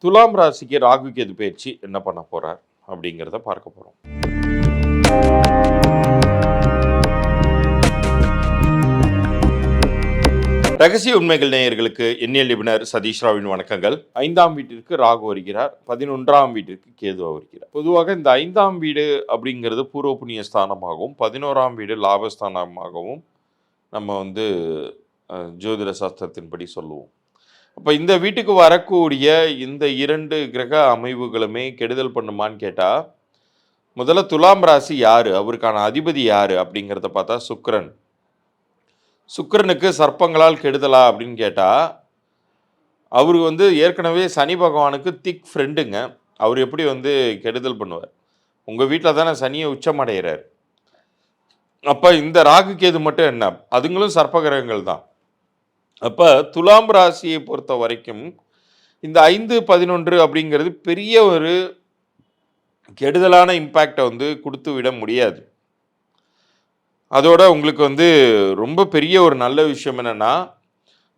துலாம் ராசிக்கு ராகு கேது பயிற்சி என்ன பண்ண போறார் அப்படிங்கிறத பார்க்க போறோம். ரகசிய உண்மைகள் நேயர்களுக்கு எண்ணியல் நிபுணர் சதீஷ் ராவின் வணக்கங்கள். 5ஆம் வீட்டிற்கு ராகு வருகிறார், 11ஆம் வீட்டிற்கு கேது வருகிறார். பொதுவாக இந்த 5ஆம் வீடு அப்படிங்கிறது பூர்வ புண்ணிய ஸ்தானமாகவும் 11ஆம் வீடு லாபஸ்தானமாகவும் நம்ம ஜோதிட சாஸ்திரத்தின்படி சொல்லுவோம். அப்போ இந்த வீட்டுக்கு வரக்கூடிய இந்த 2 கிரக அமைவுகளுமே கெடுதல் பண்ணுமான்னு கேட்டால், முதல்ல துலாம் ராசி யாரு, அவருக்கான அதிபதி யாரு அப்படிங்கிறத பார்த்தா சுக்கிரன். சுக்கிரனுக்கு சர்ப்பங்களால் கெடுதலா அப்படின்னு கேட்டால், அவரு ஏற்கனவே சனி பகவானுக்கு திக் ஃப்ரெண்டுங்க. அவர் எப்படி கெடுதல் பண்ணுவார்? உங்கள் வீட்டில் தானே சனியை உச்சமடைகிறார். அப்போ இந்த ராகு கேது மட்டும் என்ன, அதுங்களும் சர்ப்ப கிரகங்கள் தான். அப்போ துலாம் ராசியை பொறுத்த வரைக்கும் இந்த 5-11 அப்படிங்கிறது பெரிய ஒரு கெடுதலான இம்பேக்டை கொடுத்து விட முடியாது. அதோட உங்களுக்கு ரொம்ப பெரிய ஒரு நல்ல விஷயம் என்னன்னா,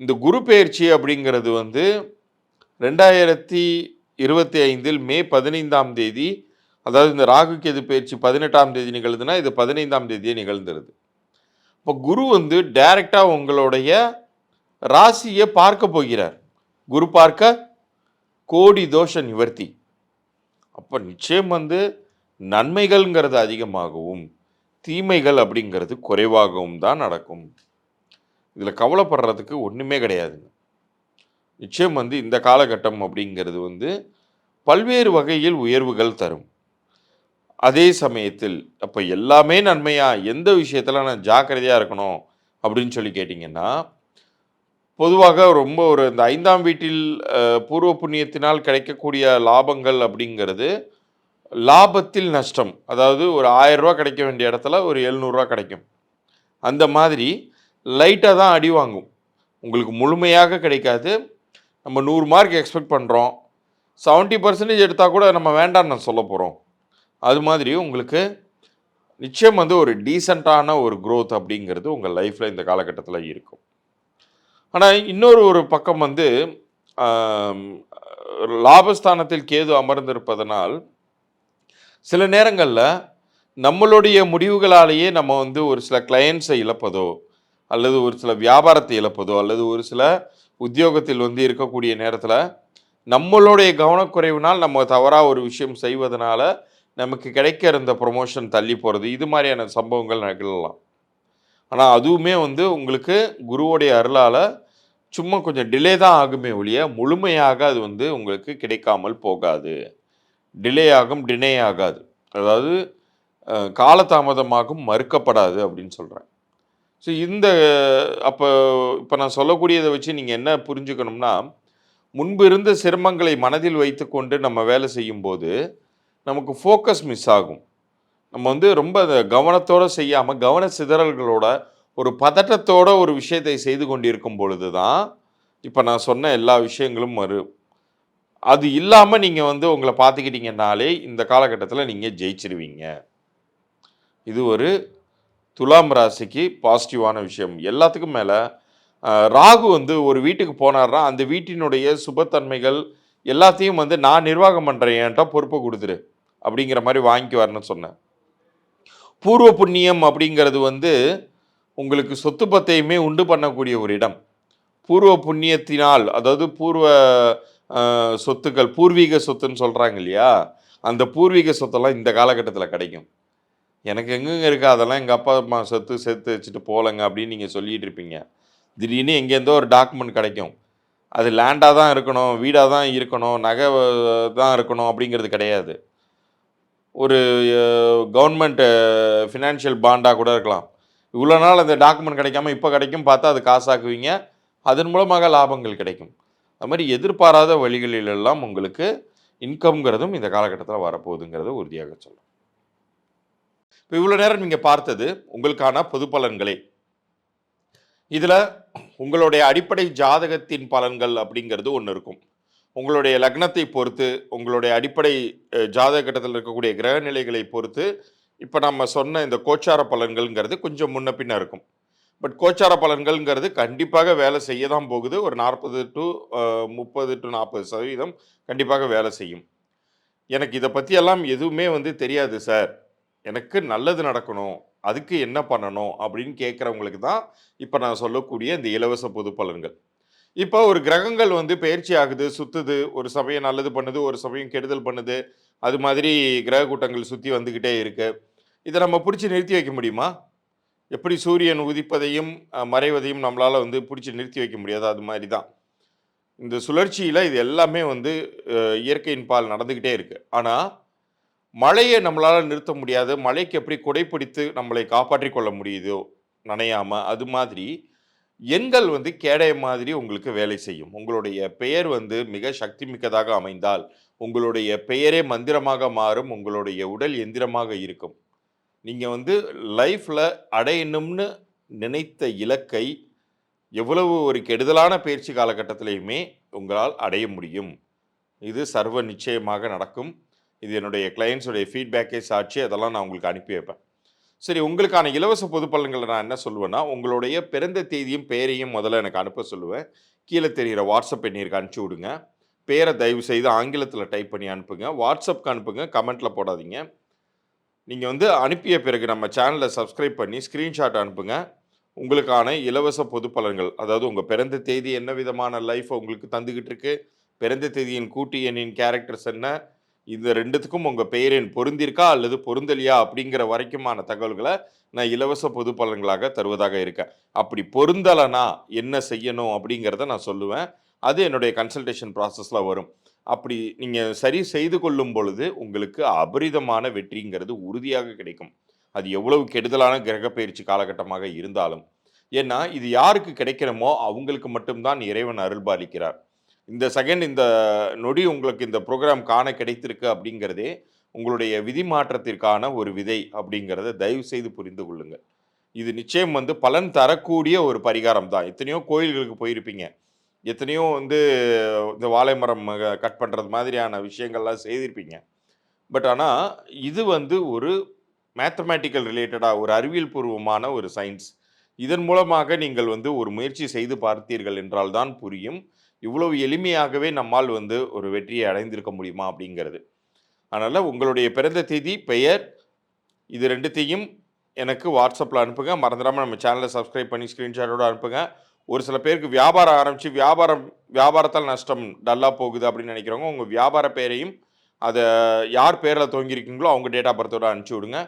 இந்த குரு பெயர்ச்சி அப்படிங்கிறது 2025 மே 15ஆம் தேதி, அதாவது இந்த ராகு கேது பயிற்சி 18ஆம் தேதி நிகழ்ந்துன்னா இது 15ஆம் தேதியே நிகழ்ந்துருது. இப்போ குரு டைரக்டாக உங்களுடைய ராசியை பார்க்க போகிறார். குரு பார்க்க கோடி தோஷ நிவர்த்தி. அப்போ நிச்சயம் நன்மைகள்ங்கிறது அதிகமாகவும் தீமைகள் அப்படிங்கிறது குறைவாகவும் தான் நடக்கும். இதில் கவலைப்படுறதுக்கு ஒன்றுமே கிடையாதுங்க. நிச்சயம் இந்த காலகட்டம் அப்படிங்கிறது பல்வேறு வகையில் உயர்வுகள் தரும். அதே சமயத்தில் அப்போ எல்லாமே நன்மையா, எந்த விஷயத்தில் நான் ஜாக்கிரதையாக இருக்கணும் அப்படின்னு சொல்லி கேட்டிங்கன்னா, பொதுவாக ரொம்ப இந்த 5ஆம் வீட்டில் பூர்வ புண்ணியத்தினால் கிடைக்கக்கூடிய லாபங்கள் அப்படிங்கிறது லாபத்தில் நஷ்டம். அதாவது ஒரு 1000 ரூபா கிடைக்க வேண்டிய இடத்துல ஒரு 700 கிடைக்கும். அந்த மாதிரி லைட்டாக தான் அடி வாங்கும். உங்களுக்கு முழுமையாக கிடைக்காது. நம்ம 100 மார்க் எக்ஸ்பெக்ட் பண்ணுறோம், 70% எடுத்தால் கூட நம்ம வேண்டாம்னு நான் சொல்ல போகிறோம். அது மாதிரி உங்களுக்கு நிச்சயம் ஒரு டீசெண்டான ஒரு க்ரோத் அப்படிங்கிறது உங்கள் லைஃப்பில் இந்த காலகட்டத்தில் இருக்கும். ஆனால் இன்னொரு பக்கம் லாபஸ்தானத்தில் கேது அமர்ந்திருப்பதனால் சில நேரங்களில் நம்மளுடைய முடிவுகளாலேயே நம்ம ஒரு சில கிளையண்ட்ஸை இழப்பதோ, அல்லது ஒரு சில வியாபாரத்தை இழப்பதோ, அல்லது ஒரு சில உத்தியோகத்தில் இருக்கக்கூடிய நேரத்தில் நம்மளுடைய கவனக்குறைவினால் நம்ம தவறாக ஒரு விஷயம் செய்வதனால நமக்கு கிடைக்க இருந்த ப்ரொமோஷன் தள்ளி போகிறது, இது மாதிரியான சம்பவங்கள் நிகழலாம். ஆனால் அதுவுமே உங்களுக்கு குருவோடைய அருளால் சும்மா கொஞ்சம் டிலே தான் ஆகுமே ஒழிய முழுமையாக அது உங்களுக்கு கிடைக்காமல் போகாது. டிலே ஆகும், டினே ஆகாது. அதாவது காலதாமதமாகும், மறுக்கப்படாது அப்படின்னு சொல்கிறேன். ஸோ இப்போ நான் சொல்லக்கூடியதை வச்சு நீங்கள் என்ன புரிஞ்சுக்கணும்னா, முன்பு இருந்த சிரமங்களை மனதில் வைத்து கொண்டு நம்ம வேலை செய்யும்போது நமக்கு ஃபோக்கஸ் மிஸ் ஆகும். நம்ம ரொம்ப கவனத்தோடு செய்யாமல் கவன சிதறல்களோட ஒரு பதட்டத்தோட ஒரு விஷயத்தை செய்து கொண்டிருக்கும் பொழுது தான் இப்போ நான் சொன்ன எல்லா விஷயங்களும் வரும். அது இல்லாமல் நீங்கள் உங்களை பார்த்துக்கிட்டீங்கன்னாலே இந்த காலகட்டத்தில் நீங்கள் ஜெயிச்சிருவீங்க. இது ஒரு துலாம் ராசிக்கு பாசிட்டிவான விஷயம். எல்லாத்துக்கும் மேலே ராகு ஒரு வீட்டுக்கு போனார்னா அந்த வீட்டினுடைய சுபத்தன்மைகள் எல்லாத்தையும் நான் நிர்வாகம் பண்ணுறேன், என்கிட்ட பொறுப்பை கொடுத்துரு அப்படிங்கிற மாதிரி வாங்கிக்குவார்னு சொன்னேன். பூர்வ புண்ணியம் அப்படிங்கிறது உங்களுக்கு சொத்து பத்தையுமே உண்டு பண்ணக்கூடிய ஒரு இடம். பூர்வ புண்ணியத்தினால், அதாவது பூர்வ சொத்துக்கள், பூர்வீக சொத்துன்னு சொல்கிறாங்க இல்லையா, அந்த பூர்வீக சொத்தெல்லாம் இந்த காலகட்டத்தில் கிடைக்கும். எனக்கு எங்கெங்கே இருக்கா அதெல்லாம் எங்கள் அப்பா அம்மா சொத்து சேர்த்து வச்சுட்டு போகலங்க அப்படின்னு நீங்கள் சொல்லிகிட்டு இருப்பீங்க. திடீர்னு எங்கேருந்தோ ஒரு டாக்குமெண்ட் கிடைக்கும். அது லேண்டாக தான் இருக்கணும், வீடாக தான் இருக்கணும், நகை தான் இருக்கணும் அப்படிங்கிறது கிடையாது. ஒரு கவர்மெண்ட் ஃபினான்ஷியல் பாண்டாக கூட இருக்கலாம். இவ்வளோ நாள் அந்த டாக்குமெண்ட் கிடைக்காம இப்போ கிடைக்கும், பார்த்தா அது காசாக்குவீங்க, அதன் மூலமாக லாபங்கள் கிடைக்கும். அது மாதிரி எதிர்பாராத வழிகளிலெல்லாம் உங்களுக்கு இன்கம்ங்கிறதும் இந்த காலகட்டத்தில் வரப்போகுதுங்கிறத உறுதியாக சொல்லலாம். இப்போ இவ்வளோ நேரம் நீங்கள் பார்த்தது உங்களுக்கான பொது பலன்களே. இதில் உங்களுடைய அடிப்படை ஜாதகத்தின் பலன்கள் அப்படிங்கிறது ஒன்று இருக்கும். உங்களுடைய லக்னத்தை பொறுத்து, உங்களுடைய அடிப்படை ஜாதக கட்டத்தில் இருக்கக்கூடிய கிரக நிலைகளை பொறுத்து இப்போ நம்ம சொன்ன இந்த கோச்சார பலன்கள்ங்கிறது கொஞ்சம் முன்ன பின்ன இருக்கும். பட் கோச்சார பலன்கள்ங்கிறது கண்டிப்பாக வேலை செய்ய தான் போகுது. ஒரு 40 டூ 30 டூ 40% கண்டிப்பாக வேலை செய்யும். எனக்கு இத பத்தியெல்லாம் எதுவுமே வந்து தெரியாது சார். எனக்கு நல்லது நடக்கணும். அதுக்கு என்ன பண்ணணும்? அப்படின்னு கேட்கிறவங்களுக்கு தான், இப்ப நான் சொல்லக்கூடிய இந்த இலவச பொது பலன்கள். இப்ப ஒரு கிரகங்கள் வந்து பெயர்ச்சி ஆகுது, சுத்துது. ஒரு சமயம் நல்லது பண்ணுது, ஒரு சமயம் கெடுதல் பண்ணுது. அது மாதிரி கிரக கூட்டங்கள் சுத்தி வந்துகிட்டே இருக்கு. இத நம்ம புடிச்சு நிறுத்தி வைக்க முடியுமா? எப்படி சூரியன் உதிப்பதையும், மறைவதையும் நம்மளால வந்து புடிச்சு நிறுத்தி வைக்க முடியாது. அது மாரி தான். இந்த சுழற்சியில இது எல்லாமே வந்து இயற்கையின் பால் நடந்துகிட்டே இருக்கு. ஆனா, மழைய நம்மளால நிறுத்த முடியாது. மழைக்கு எப்படி குடை பிடித்து நம்மளை காப்பாற்றிக் கொள்ள முடியுதோ, நனையாம, அது மாதிரி எண்கள் வந்து கேடயம் மாதிரி உங்களுக்கு வேலை செய்யும். உங்களுடைய பெயர் வந்து மிக சக்தி மிக்கதாக அமைந்தால், உங்களுடைய பெயரே மந்திரமாக மாறும். உங்களுடைய உடல் எந்திரமாக இருக்கும். நீங்க வந்து லைஃப்ல அடையணும்னு நினைத்த இலக்கை, எவ்வளவு ஒரு கெடுதலான பயிற்சி காலகட்டத்திலயுமே உங்களால் அடைய முடியும். இது சர்வ நிச்சயமாக நடக்கும். இது என்னுடைய கிளையண்ட்ஸ் உடைய ஃபீட்பேக்கே சாட்சி. அதெல்லாம் நான் உங்களுக்கு அனுப்பி வைப்பேன். சரி, உங்களுக்கான இலவச பொது பலன்கள நான் என்ன சொல்லுவேன்னா, உங்களுடைய பிறந்த தேதியும், பெயரையும் முதல்ல எனக்கு அனுப்ப சொல்லுவேன். கீழ தெரியிற வாட்ஸ்அப் எண்ணிற்கு அனுப்பிச்சு விடுங்க. பேர தயவு செய்து ஆங்கிலத்தில டைப் பண்ணி அனுப்புங்க. வாட்ஸ்அப்க்கு அனுப்புங்க. கமெண்ட்ல போடாதீங்க. நீங்க வந்து அனுப்பிய பிறகு நம்ம சேனல சப்ஸ்கிரைப் பண்ணி ஸ்கிரீன்ஷாட் அனுப்புங்க. உங்களுக்கான இலவச பொது பலன்கள், அதாவது உங்க பிறந்த தேதி என்ன விதமான லைஃப உங்களுக்கு தந்துகிட்டு இருக்கு, பிறந்த தேதியின் கூட்டு எண்ணின் கேரக்டர்ஸ் என்ன, இந்த 2த்துக்கும் உங்க பெயர் எண் பொருந்திருக்கா அல்லது பொருந்தலையா அப்படிங்கிற வரைக்குமான தகவல்கள நான் இலவச பொது பலன்களாக தருவதாக இருக்கேன். அப்படி பொருந்தலனா என்ன செய்யணும் அப்படிங்கிறத நான் சொல்லுவேன். அது என்னுடைய கன்சல்டேஷன் ப்ராசஸ்ல வரும். அப்படி நீங்க சரி செய்து கொள்ளும் பொழுது, உங்களுக்கு அபரிதமான வெற்றிங்கிறது உறுதியாக கிடைக்கும். அது எவ்வளவு கெடுதலான கிரக பெயர்ச்சி காலகட்டமாக இருந்தாலும். ஏன்னா, இது யாருக்கு கிடைக்கணுமோ அவங்களுக்கு மட்டும் தான் இறைவன் அருள்பாலிக்கிறார். இந்த செகண்ட் இந்த நொடி உங்களுக்கு இந்த புரோகிராம் காண கிடைத்திருக்கு அப்படிங்கிறதே, உங்களுடைய விதி மாற்றத்திற்கான ஒரு விதை அப்படிங்கிறத தயவு செய்து புரிந்து கொள்ளுங்கள். இது நிச்சயம் வந்து பலன் தரக்கூடிய ஒரு பரிகாரம் தான். எத்தனையோ கோயில்களுக்கு போயிருப்பீங்க. எத்தனையோ வந்து இந்த வாழை மரம் கட் பண்றது மாதிரியான விஷயங்கள்லாம் செய்திருப்பீங்க. பட் ஆனா, இது வந்து ஒரு மேத்தமேட்டிக்கல் ரிலேட்டடா ஒரு அறிவியல் பூர்வமான ஒரு சயின்ஸ். இதன் மூலமாக நீங்கள் வந்து ஒரு முயற்சி செய்து பார்த்தீர்கள் என்றால் தான் புரியும். இவ்வளவு எளிமையாகவே நம்மால் வந்து ஒரு வெற்றியை அடைந்திருக்க முடியுமா அப்படிங்கிறது. அதனால உங்களுடைய பிறந்த தேதி, பெயர் இது 2த்தையும் எனக்கு வாட்ஸ்அப்ல அனுப்புங்க. மறந்துடாம நம்ம சேனல சப்ஸ்கிரைப் பண்ணி ஸ்கிரீன்ஷாட்டோட அனுப்புங்க. ஒரு சில பேருக்கு வியாபாரம் ஆரம்பிச்சு வியாபாரத்தால் நஷ்டம் டல்லா போகுது அப்படின்னு நினைக்கிறவங்க, உங்க வியாபார பெயரையும், அத யார் பேர்ல துவங்கியிருக்கீங்களோ அவங்க டேட் ஆஃப் பர்த்தோட அனுப்பிச்சு விடுங்க.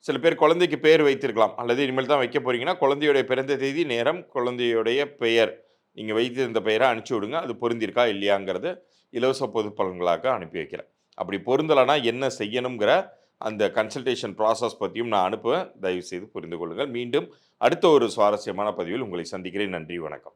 சில பேர் குழந்தைக்கு பேர் வைத்திருக்கலாம். அல்லது இனிமேல் தான் வைக்க போறீங்கன்னா, குழந்தையுடைய பிறந்த தேதி, நேரம், குழந்தையுடைய பெயர், நீங்க வைத்திருந்த பெயர அனுப்பிச்சு விடுங்க. அது பொருந்திருக்கா இல்லையாங்கிறத இலவச பொது பலன்களாக அனுப்பி வைக்கிறேன். அப்படி பொருந்தலனா என்ன செய்யணுங்கிற அந்த கன்சல்டேஷன் ப்ராசஸ் பத்தியும் நான் அனுப்புவேன். தயவு செய்து புரிந்து கொள்ளுங்கள். மீண்டும் அடுத்த ஒரு சுவாரஸ்யமான பதிவில் உங்களை சந்திக்கிறேன். நன்றி, வணக்கம்.